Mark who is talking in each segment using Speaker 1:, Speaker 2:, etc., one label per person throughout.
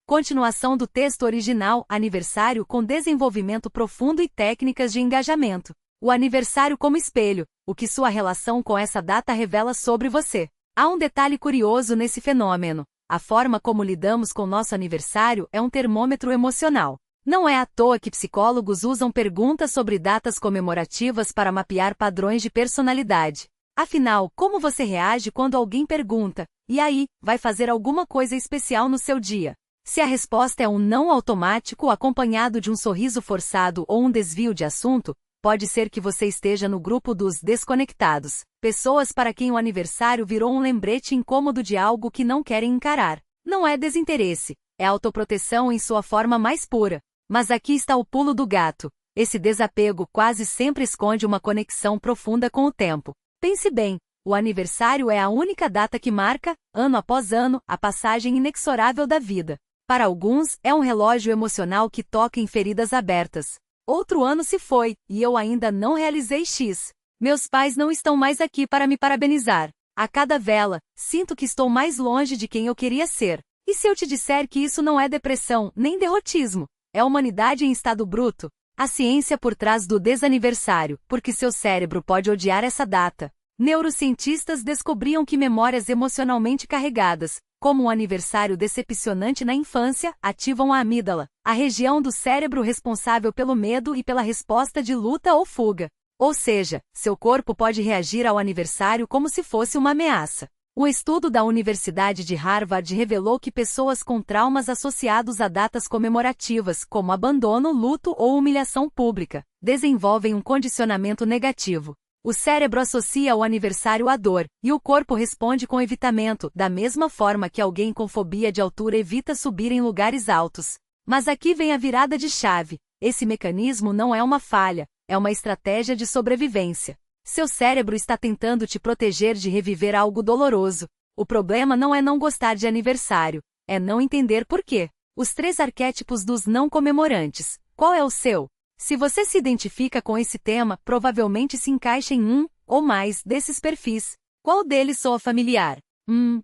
Speaker 1: Continuação do texto original, aniversário com desenvolvimento profundo e técnicas de engajamento. O aniversário como espelho, o que sua relação com essa data revela sobre você. Há um detalhe curioso nesse fenômeno. A forma como lidamos com nosso aniversário é um termômetro emocional. Não é à toa que psicólogos usam perguntas sobre datas comemorativas para mapear padrões de personalidade. Afinal, como você reage quando alguém pergunta, e aí, vai fazer alguma coisa especial no seu dia? Se a resposta é um não automático acompanhado de um sorriso forçado ou um desvio de assunto, pode ser que você esteja no grupo dos desconectados, pessoas para quem o aniversário virou um lembrete incômodo de algo que não querem encarar. Não é desinteresse, é autoproteção em sua forma mais pura. Mas aqui está o pulo do gato. Esse desapego quase sempre esconde uma conexão profunda com o tempo. Pense bem, o aniversário é a única data que marca, ano após ano, a passagem inexorável da vida. Para alguns, é um relógio emocional que toca em feridas abertas. Outro ano se foi, e eu ainda não realizei X. Meus pais não estão mais aqui para me parabenizar. A cada vela, sinto que estou mais longe de quem eu queria ser. E se eu te disser que isso não é depressão, nem derrotismo? É humanidade em estado bruto? A ciência por trás do desaniversário, porque seu cérebro pode odiar essa data. Neurocientistas descobriam que memórias emocionalmente carregadas, como um aniversário decepcionante na infância, ativam a amígdala, a região do cérebro responsável pelo medo e pela resposta de luta ou fuga. Ou seja, seu corpo pode reagir ao aniversário como se fosse uma ameaça. Um estudo da Universidade de Harvard revelou que pessoas com traumas associados a datas comemorativas, como abandono, luto ou humilhação pública, desenvolvem um condicionamento negativo. O cérebro associa o aniversário à dor, e o corpo responde com evitamento, da mesma forma que alguém com fobia de altura evita subir em lugares altos. Mas aqui vem a virada de chave. Esse mecanismo não é uma falha, é uma estratégia de sobrevivência. Seu cérebro está tentando te proteger de reviver algo doloroso. O problema não é não gostar de aniversário, é não entender por quê. Os 3 arquétipos dos não comemorantes. Qual é o seu? Se você se identifica com esse tema, provavelmente se encaixa em um ou mais desses perfis. Qual deles soa familiar?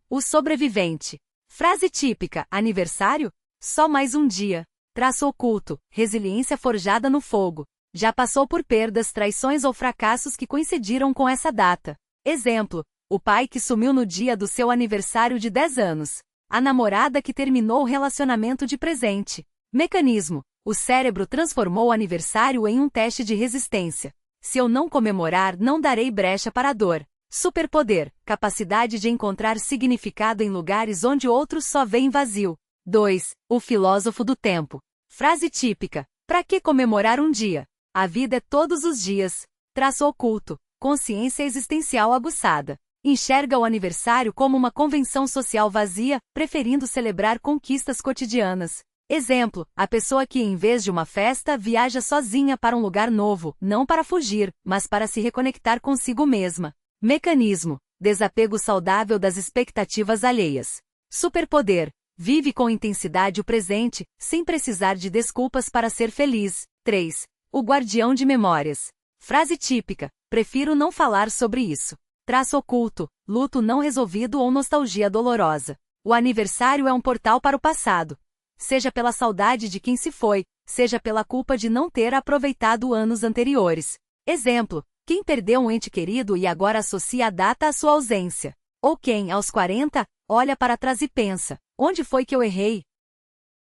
Speaker 1: O sobrevivente. Frase típica: aniversário? Só mais um dia. Traço oculto: resiliência forjada no fogo. Já passou por perdas, traições ou fracassos que coincidiram com essa data. Exemplo: o pai que sumiu no dia do seu aniversário de 10 anos. A namorada que terminou o relacionamento de presente. Mecanismo: o cérebro transformou o aniversário em um teste de resistência. Se eu não comemorar, não darei brecha para a dor. Superpoder: capacidade de encontrar significado em lugares onde outros só veem vazio. 2. O filósofo do tempo. Frase típica: pra que comemorar um dia? A vida é todos os dias. Traço oculto: consciência existencial aguçada. Enxerga o aniversário como uma convenção social vazia, preferindo celebrar conquistas cotidianas. Exemplo: a pessoa que em vez de uma festa viaja sozinha para um lugar novo, não para fugir, mas para se reconectar consigo mesma. Mecanismo: desapego saudável das expectativas alheias. Superpoder: vive com intensidade o presente, sem precisar de desculpas para ser feliz. 3. O guardião de memórias. Frase típica: prefiro não falar sobre isso. Traço oculto: luto não resolvido ou nostalgia dolorosa. O aniversário é um portal para o passado. Seja pela saudade de quem se foi, seja pela culpa de não ter aproveitado anos anteriores. Exemplo: quem perdeu um ente querido e agora associa a data à sua ausência. Ou quem, aos 40, olha para trás e pensa: onde foi que eu errei?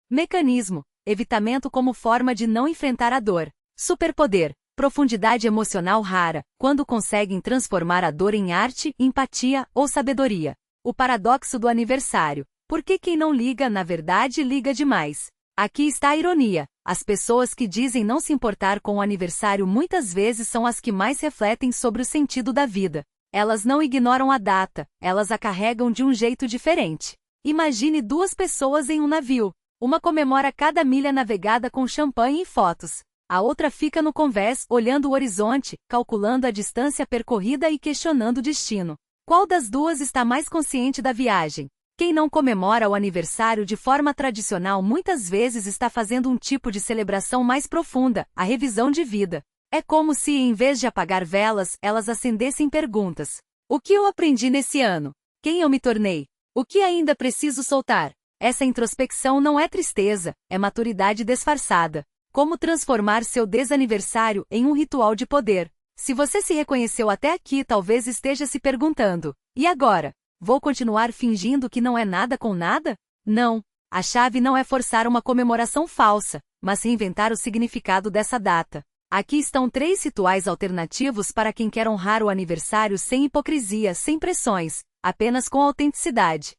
Speaker 1: Mecanismo: evitamento como forma de não enfrentar a dor. Superpoder: profundidade emocional rara, quando conseguem transformar a dor em arte, empatia ou sabedoria. O paradoxo do aniversário: porque quem não liga, na verdade, liga demais. Aqui está a ironia: as pessoas que dizem não se importar com o aniversário muitas vezes são as que mais refletem sobre o sentido da vida. Elas não ignoram a data, elas a carregam de um jeito diferente. Imagine 2 pessoas em um navio. Uma comemora cada milha navegada com champanhe e fotos. A outra fica no convés, olhando o horizonte, calculando a distância percorrida e questionando o destino. Qual das 2 está mais consciente da viagem? Quem não comemora o aniversário de forma tradicional muitas vezes está fazendo um tipo de celebração mais profunda, a revisão de vida. É como se, em vez de apagar velas, elas acendessem perguntas. O que eu aprendi nesse ano? Quem eu me tornei? O que ainda preciso soltar? Essa introspecção não é tristeza, é maturidade disfarçada. Como transformar seu desaniversário em um ritual de poder? Se você se reconheceu até aqui, talvez esteja se perguntando: e agora? Vou continuar fingindo que não é nada com nada? Não. A chave não é forçar uma comemoração falsa, mas reinventar o significado dessa data. Aqui estão 3 rituais alternativos para quem quer honrar o aniversário sem hipocrisia, sem pressões, apenas com autenticidade.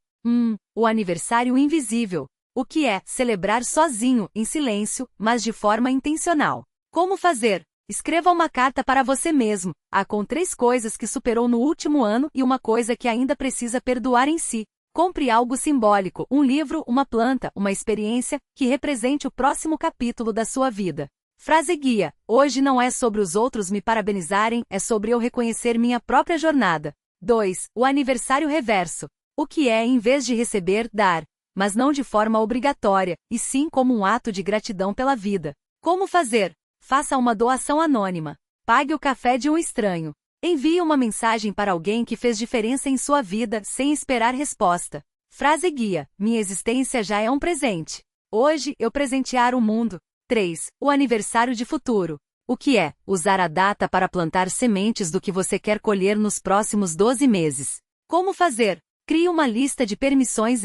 Speaker 1: O aniversário invisível. O que é celebrar sozinho, em silêncio, mas de forma intencional? Como fazer? Escreva uma carta para você mesmo, com 3 coisas que superou no último ano e uma coisa que ainda precisa perdoar em si. Compre algo simbólico, um livro, uma planta, uma experiência, que represente o próximo capítulo da sua vida. Frase guia: hoje não é sobre os outros me parabenizarem, é sobre eu reconhecer minha própria jornada. 2. O aniversário reverso. O que é, em vez de receber, dar, mas não de forma obrigatória, e sim como um ato de gratidão pela vida. Como fazer? Faça uma doação anônima. Pague o café de um estranho. Envie uma mensagem para alguém que fez diferença em sua vida, sem esperar resposta. Frase guia: minha existência já é um presente. Hoje, eu presentear o mundo. 3. O aniversário de futuro. O que é? Usar a data para plantar sementes do que você quer colher nos próximos 12 meses. Como fazer? Crie uma lista de permissões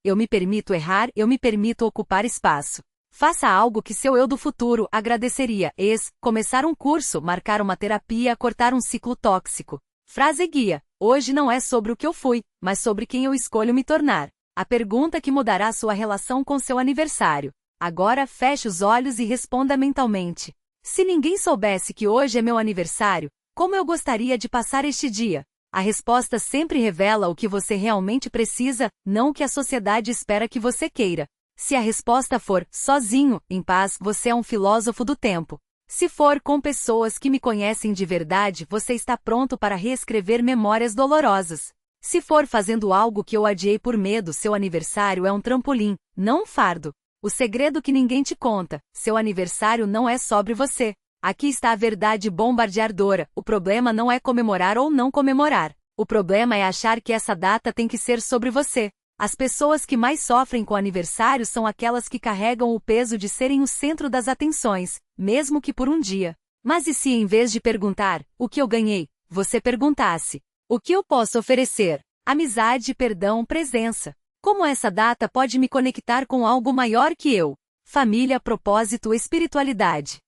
Speaker 1: eu me permito errar, eu me permito ocupar espaço. Faça algo que seu eu do futuro agradeceria. Começar um curso, marcar uma terapia, cortar um ciclo tóxico. Frase guia: hoje não é sobre o que eu fui, mas sobre quem eu escolho me tornar. A pergunta que mudará sua relação com seu aniversário. Agora feche os olhos e responda mentalmente: se ninguém soubesse que hoje é meu aniversário, como eu gostaria de passar este dia? A resposta sempre revela o que você realmente precisa, não o que a sociedade espera que você queira. Se a resposta for sozinho, em paz, você é um filósofo do tempo. Se for com pessoas que me conhecem de verdade, você está pronto para reescrever memórias dolorosas. Se for fazendo algo que eu adiei por medo, seu aniversário é um trampolim, não um fardo. O segredo que ninguém te conta: seu aniversário não é sobre você. Aqui está a verdade bombardeadora: o problema não é comemorar ou não comemorar. O problema é achar que essa data tem que ser sobre você. As pessoas que mais sofrem com aniversário são aquelas que carregam o peso de serem o centro das atenções, mesmo que por um dia. Mas e se, em vez de perguntar, o que eu ganhei, você perguntasse: o que eu posso oferecer? Amizade, perdão, presença. Como essa data pode me conectar com algo maior que eu? Família, propósito, espiritualidade.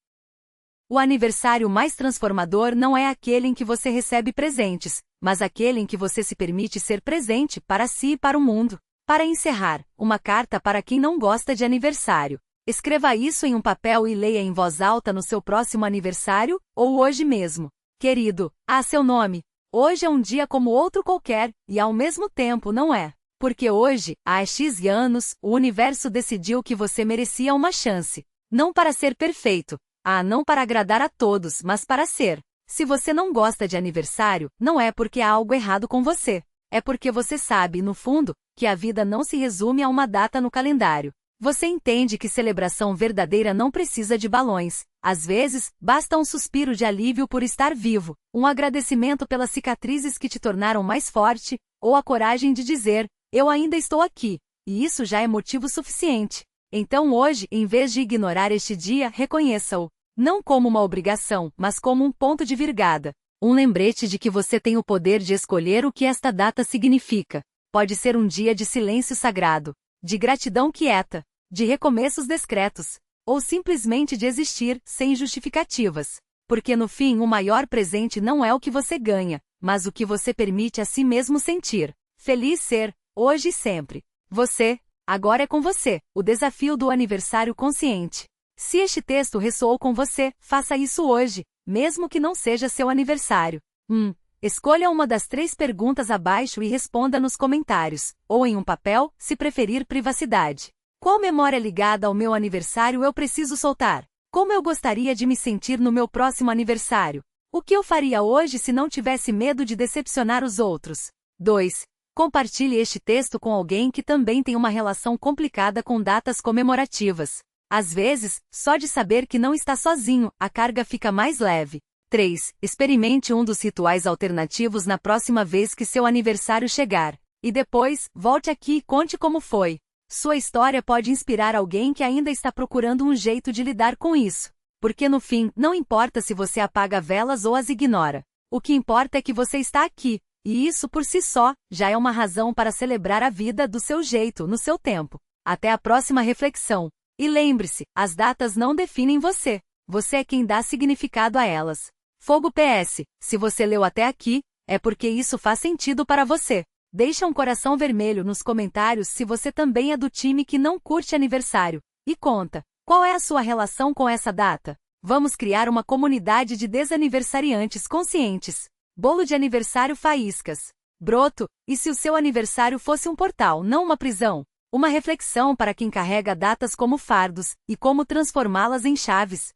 Speaker 1: O aniversário mais transformador não é aquele em que você recebe presentes, mas aquele em que você se permite ser presente para si e para o mundo. Para encerrar, uma carta para quem não gosta de aniversário. Escreva isso em um papel e leia em voz alta no seu próximo aniversário, ou hoje mesmo. Querido, seu nome. Hoje é um dia como outro qualquer, e ao mesmo tempo não é. Porque hoje, há X anos, o universo decidiu que você merecia uma chance. Não para ser perfeito. Não para agradar a todos, mas para ser. Se você não gosta de aniversário, não é porque há algo errado com você. É porque você sabe, no fundo, que a vida não se resume a uma data no calendário. Você entende que celebração verdadeira não precisa de balões. Às vezes, basta um suspiro de alívio por estar vivo, um agradecimento pelas cicatrizes que te tornaram mais forte, ou a coragem de dizer: eu ainda estou aqui. E isso já é motivo suficiente. Então hoje, em vez de ignorar este dia, reconheça-o. Não como uma obrigação, mas como um ponto de virada. Um lembrete de que você tem o poder de escolher o que esta data significa. Pode ser um dia de silêncio sagrado, de gratidão quieta, de recomeços discretos, ou simplesmente de existir, sem justificativas. Porque no fim o maior presente não é o que você ganha, mas o que você permite a si mesmo sentir. Feliz ser, hoje e sempre. Você, agora é com você, o desafio do aniversário consciente. Se este texto ressoou com você, faça isso hoje, mesmo que não seja seu aniversário. Escolha uma das 3 perguntas abaixo e responda nos comentários, ou em um papel, se preferir privacidade. Qual memória ligada ao meu aniversário eu preciso soltar? Como eu gostaria de me sentir no meu próximo aniversário? O que eu faria hoje se não tivesse medo de decepcionar os outros? 2. Compartilhe este texto com alguém que também tem uma relação complicada com datas comemorativas. Às vezes, só de saber que não está sozinho, a carga fica mais leve. 3. Experimente um dos rituais alternativos na próxima vez que seu aniversário chegar. E depois, volte aqui e conte como foi. Sua história pode inspirar alguém que ainda está procurando um jeito de lidar com isso. Porque no fim, não importa se você apaga velas ou as ignora. O que importa é que você está aqui, e isso por si só, já é uma razão para celebrar a vida do seu jeito, no seu tempo. Até a próxima reflexão. E lembre-se, as datas não definem você. Você é quem dá significado a elas. Fogo PS, se você leu até aqui, é porque isso faz sentido para você. Deixa um coração vermelho nos comentários se você também é do time que não curte aniversário. E conta, qual é a sua relação com essa data? Vamos criar uma comunidade de desaniversariantes conscientes. Bolo de aniversário faíscas. Broto, e se o seu aniversário fosse um portal, não uma prisão? Uma reflexão para quem carrega datas como fardos, e como transformá-las em chaves.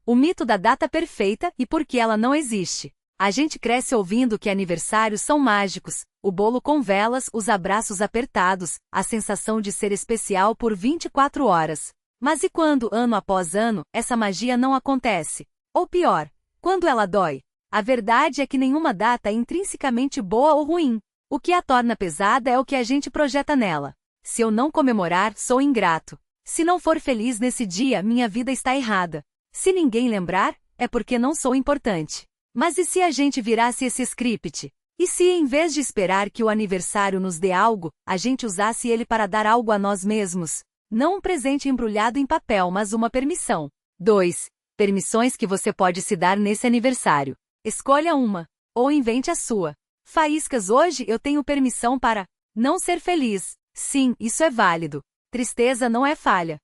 Speaker 1: O mito da data perfeita e por que ela não existe. A gente cresce ouvindo que aniversários são mágicos, o bolo com velas, os abraços apertados, a sensação de ser especial por 24 horas. Mas e quando, ano após ano, essa magia não acontece? Ou pior, quando ela dói? A verdade é que nenhuma data é intrinsecamente boa ou ruim. O que a torna pesada é o que a gente projeta nela. Se eu não comemorar, sou ingrato. Se não for feliz nesse dia, minha vida está errada. Se ninguém lembrar, é porque não sou importante. Mas e se a gente virasse esse script? E se, em vez de esperar que o aniversário nos dê algo, a gente usasse ele para dar algo a nós mesmos? Não um presente embrulhado em papel, mas uma permissão. 2. Permissões que você pode se dar nesse aniversário. Escolha uma. Ou invente a sua. Faíscas, hoje eu tenho permissão para não ser feliz. Sim, isso é válido. Tristeza não é falha.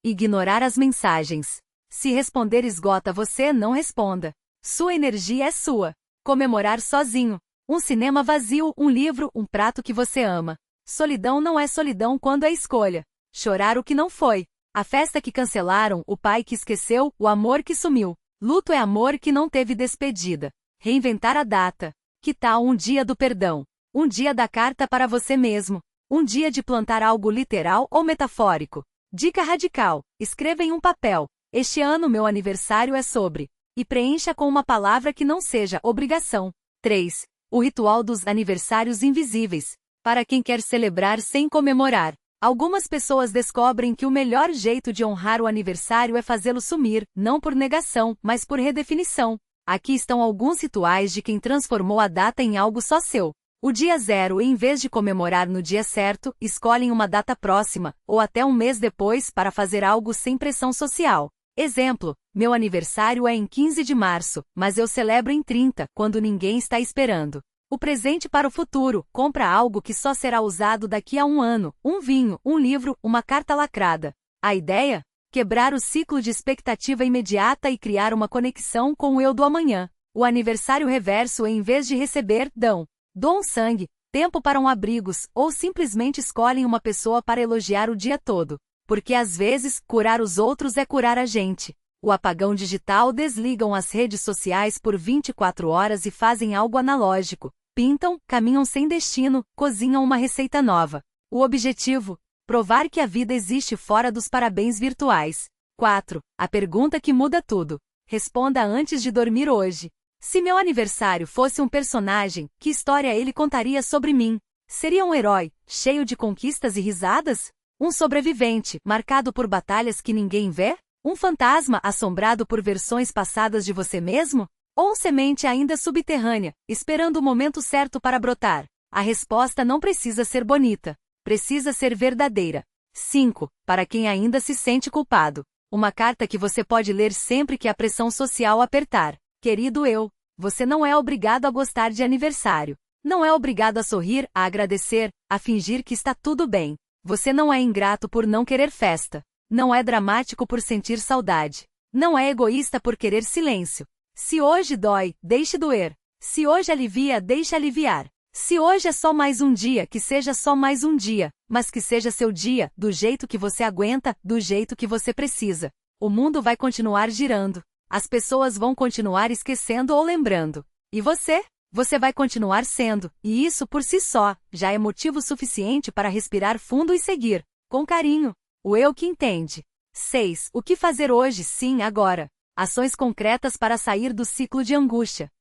Speaker 1: Ignorar as mensagens. Se responder esgota você, não responda. Sua energia é sua. Comemorar sozinho. Um cinema vazio, um livro, um prato que você ama. Solidão não é solidão quando é escolha. Chorar o que não foi. A festa que cancelaram, o pai que esqueceu, o amor que sumiu. Luto é amor que não teve despedida. Reinventar a data. Que tal um dia do perdão? Um dia da carta para você mesmo. Um dia de plantar algo literal ou metafórico. Dica radical. Escreva em um papel. Este ano meu aniversário é sobre. E preencha com uma palavra que não seja obrigação. 3. O ritual dos aniversários invisíveis. Para quem quer celebrar sem comemorar. Algumas pessoas descobrem que o melhor jeito de honrar o aniversário é fazê-lo sumir, não por negação, mas por redefinição. Aqui estão alguns rituais de quem transformou a data em algo só seu. O dia zero, em vez de comemorar no dia certo, escolhem uma data próxima, ou até um mês depois para fazer algo sem pressão social. Exemplo, meu aniversário é em 15 de março, mas eu celebro em 30, quando ninguém está esperando. O presente para o futuro, compra algo que só será usado daqui a um ano, um vinho, um livro, uma carta lacrada. A ideia? Quebrar o ciclo de expectativa imediata e criar uma conexão com o eu do amanhã. O aniversário reverso, em vez de receber, doam sangue, tempo para um abrigos, ou simplesmente escolhem uma pessoa para elogiar o dia todo. Porque às vezes, curar os outros é curar a gente. O apagão digital, desligam as redes sociais por 24 horas e fazem algo analógico. Pintam, caminham sem destino, cozinham uma receita nova. O objetivo? Provar que a vida existe fora dos parabéns virtuais. 4. A pergunta que muda tudo. Responda antes de dormir hoje. Se meu aniversário fosse um personagem, que história ele contaria sobre mim? Seria um herói, cheio de conquistas e risadas? Um sobrevivente, marcado por batalhas que ninguém vê? Um fantasma assombrado por versões passadas de você mesmo? Ou uma semente ainda subterrânea, esperando o momento certo para brotar? A resposta não precisa ser bonita. Precisa ser verdadeira. 5. Para quem ainda se sente culpado. Uma carta que você pode ler sempre que a pressão social apertar. Querido eu, você não é obrigado a gostar de aniversário. Não é obrigado a sorrir, a agradecer, a fingir que está tudo bem. Você não é ingrato por não querer festa. Não é dramático por sentir saudade. Não é egoísta por querer silêncio. Se hoje dói, deixe doer. Se hoje alivia, deixe aliviar. Se hoje é só mais um dia, que seja só mais um dia, mas que seja seu dia, do jeito que você aguenta, do jeito que você precisa. O mundo vai continuar girando. As pessoas vão continuar esquecendo ou lembrando. E você? Você vai continuar sendo, e isso por si só, já é motivo suficiente para respirar fundo e seguir, com carinho, o eu que entende. 6. O que fazer hoje, sim, agora? Ações concretas para sair do ciclo de angústia.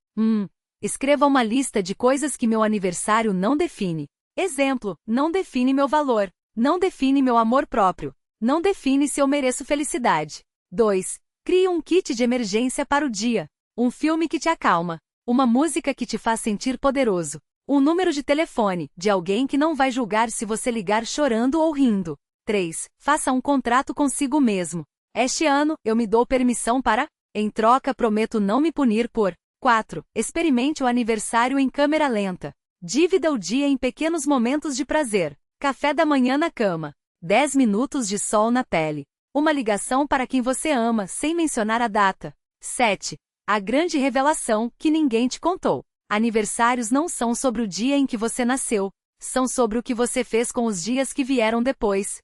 Speaker 1: Escreva uma lista de coisas que meu aniversário não define. Exemplo, não define meu valor. Não define meu amor próprio. Não define se eu mereço felicidade. 2. Crie um kit de emergência para o dia. Um filme que te acalma. Uma música que te faz sentir poderoso. Um número de telefone, de alguém que não vai julgar se você ligar chorando ou rindo. 3. Faça um contrato consigo mesmo. Este ano, eu me dou permissão para... Em troca, prometo não me punir por... 4. Experimente o aniversário em câmera lenta. Divida o dia em pequenos momentos de prazer. Café da manhã na cama. 10 minutos de sol na pele. Uma ligação para quem você ama, sem mencionar a data. 7. A grande revelação que ninguém te contou. Aniversários não são sobre o dia em que você nasceu. São sobre o que você fez com os dias que vieram depois.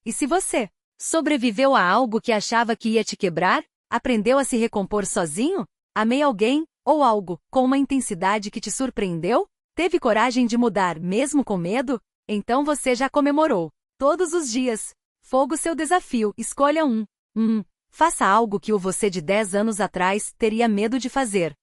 Speaker 1: E se você sobreviveu a algo que achava que ia te quebrar? Aprendeu a se recompor sozinho? Amei alguém, ou algo, com uma intensidade que te surpreendeu? Teve coragem de mudar, mesmo com medo? Então você já comemorou. Todos os dias. Fogo seu desafio, escolha um. Faça algo que o você de 10 anos atrás teria medo de fazer.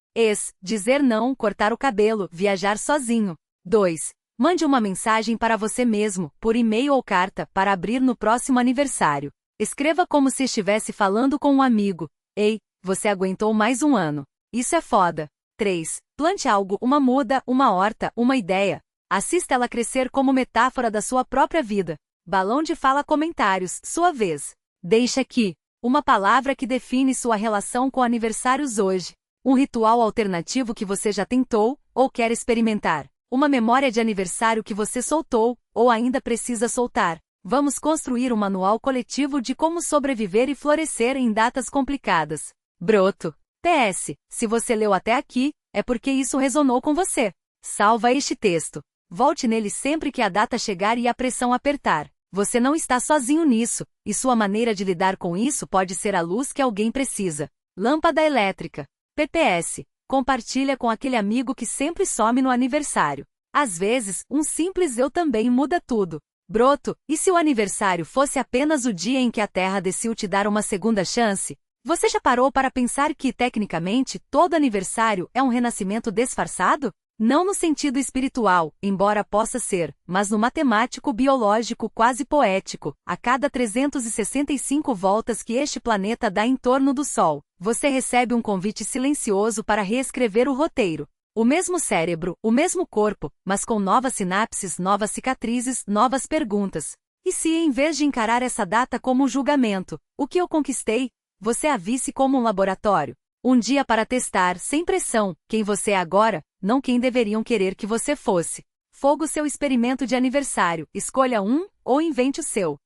Speaker 1: Dizer não, cortar o cabelo, viajar sozinho. 2. Mande uma mensagem para você mesmo, por e-mail ou carta, para abrir no próximo aniversário. Escreva como se estivesse falando com um amigo. Ei, você aguentou mais um ano. Isso é foda. 3. Plante algo, uma muda, uma horta, uma ideia. Assista ela crescer como metáfora da sua própria vida. Balão de fala comentários, sua vez. Deixa aqui uma palavra que define sua relação com aniversários hoje. Um ritual alternativo que você já tentou, ou quer experimentar. Uma memória de aniversário que você soltou, ou ainda precisa soltar. Vamos construir um manual coletivo de como sobreviver e florescer em datas complicadas. Broto. PS. Se você leu até aqui, é porque isso resonou com você. Salva este texto. Volte nele sempre que a data chegar e a pressão apertar. Você não está sozinho nisso, e sua maneira de lidar com isso pode ser a luz que alguém precisa. Lâmpada elétrica. PPS. Compartilha com aquele amigo que sempre some no aniversário. Às vezes, um simples eu também muda tudo. Broto, e se o aniversário fosse apenas o dia em que a Terra decidiu te dar uma segunda chance? Você já parou para pensar que, tecnicamente, todo aniversário é um renascimento disfarçado? Não no sentido espiritual, embora possa ser, mas no matemático biológico quase poético. A cada 365 voltas que este planeta dá em torno do Sol, você recebe um convite silencioso para reescrever o roteiro. O mesmo cérebro, o mesmo corpo, mas com novas sinapses, novas cicatrizes, novas perguntas. E se, em vez de encarar essa data como um julgamento, o que eu conquistei, você a visse como um laboratório? Um dia para testar, sem pressão, quem você é agora, não quem deveriam querer que você fosse. Fogo seu experimento de aniversário, escolha um, ou invente o seu.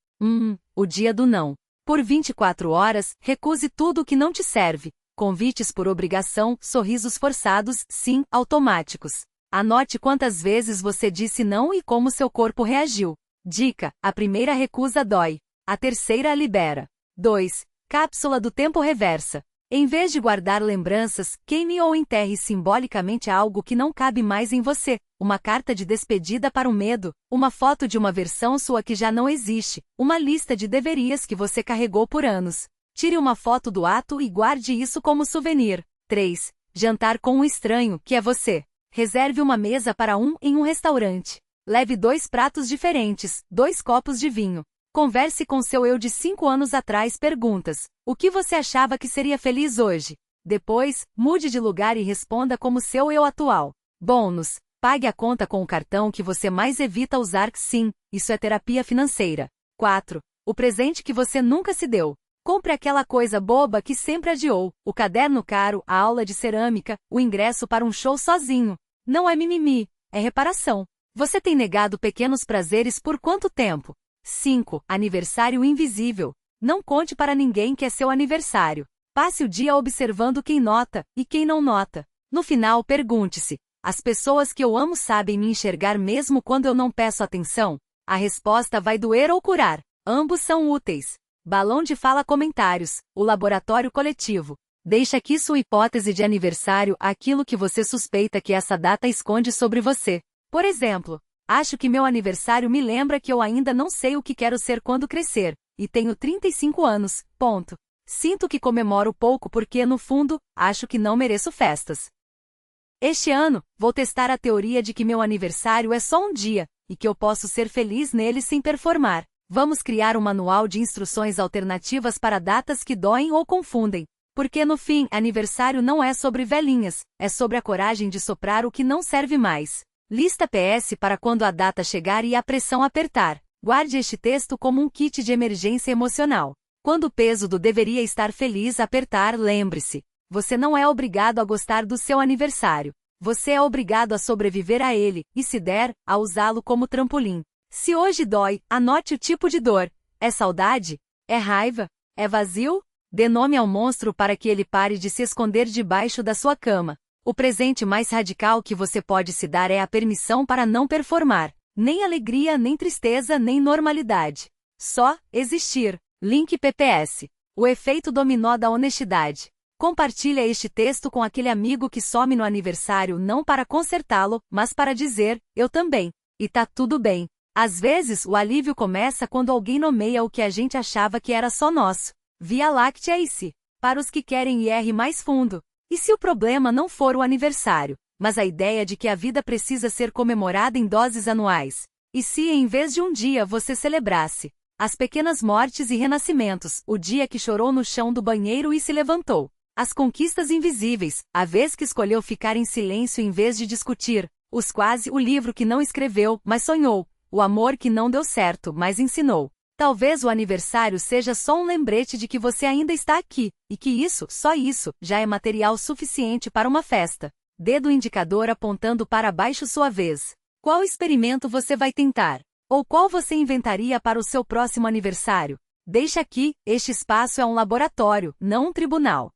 Speaker 1: O dia do não. Por 24 horas, recuse tudo o que não te serve. Convites por obrigação, sorrisos forçados, sim, automáticos. Anote quantas vezes você disse não e como seu corpo reagiu. Dica: a primeira recusa dói. A terceira libera. 2. Cápsula do tempo reversa. Em vez de guardar lembranças, queime ou enterre simbolicamente algo que não cabe mais em você. Uma carta de despedida para o medo, uma foto de uma versão sua que já não existe, uma lista de deverias que você carregou por anos. Tire uma foto do ato e guarde isso como souvenir. 3. Jantar com um estranho, que é você. Reserve uma mesa para um em um restaurante. Leve 2 pratos diferentes, 2 copos de vinho. Converse com seu eu de 5 anos atrás perguntas. O que você achava que seria feliz hoje? Depois, mude de lugar e responda como seu eu atual. Bônus. Pague a conta com o cartão que você mais evita usar. Sim, isso é terapia financeira. 4. O presente que você nunca se deu. Compre aquela coisa boba que sempre adiou. O caderno caro, a aula de cerâmica, o ingresso para um show sozinho. Não é mimimi, é reparação. Você tem negado pequenos prazeres por quanto tempo? 5. Aniversário invisível. Não conte para ninguém que é seu aniversário. Passe o dia observando quem nota e quem não nota. No final, pergunte-se: as pessoas que eu amo sabem me enxergar mesmo quando eu não peço atenção? A resposta vai doer ou curar. Ambos são úteis. Balão de fala comentários. O laboratório coletivo. Deixa aqui sua hipótese de aniversário, aquilo que você suspeita que essa data esconde sobre você. Por exemplo, acho que meu aniversário me lembra que eu ainda não sei o que quero ser quando crescer, e tenho 35 anos, ponto. Sinto que comemoro pouco porque, no fundo, acho que não mereço festas. Este ano, vou testar a teoria de que meu aniversário é só um dia, e que eu posso ser feliz nele sem performar. Vamos criar um manual de instruções alternativas para datas que doem ou confundem. Porque no fim, aniversário não é sobre velhinhas, é sobre a coragem de soprar o que não serve mais. Lista PS para quando a data chegar e a pressão apertar. Guarde este texto como um kit de emergência emocional. Quando o peso do deveria estar feliz apertar, lembre-se. Você não é obrigado a gostar do seu aniversário. Você é obrigado a sobreviver a ele, e se der, a usá-lo como trampolim. Se hoje dói, anote o tipo de dor. É saudade? É raiva? É vazio? Dê nome ao monstro para que ele pare de se esconder debaixo da sua cama. O presente mais radical que você pode se dar é a permissão para não performar. Nem alegria, nem tristeza, nem normalidade. Só existir. Link PPS. O efeito dominó da honestidade. Compartilha este texto com aquele amigo que some no aniversário não para consertá-lo, mas para dizer, eu também. E tá tudo bem. Às vezes, o alívio começa quando alguém nomeia o que a gente achava que era só nosso. Via Láctea e se. Para os que querem ir mais fundo. E se o problema não for o aniversário, mas a ideia de que a vida precisa ser comemorada em doses anuais? E se, em vez de um dia, você celebrasse as pequenas mortes e renascimentos, o dia que chorou no chão do banheiro e se levantou? As conquistas invisíveis, a vez que escolheu ficar em silêncio em vez de discutir, os quase, o livro que não escreveu, mas sonhou, o amor que não deu certo, mas ensinou. Talvez o aniversário seja só um lembrete de que você ainda está aqui, e que isso, só isso, já é material suficiente para uma festa. Dedo indicador apontando para baixo sua vez. Qual experimento você vai tentar? Ou qual você inventaria para o seu próximo aniversário? Deixa aqui, este espaço é um laboratório, não um tribunal.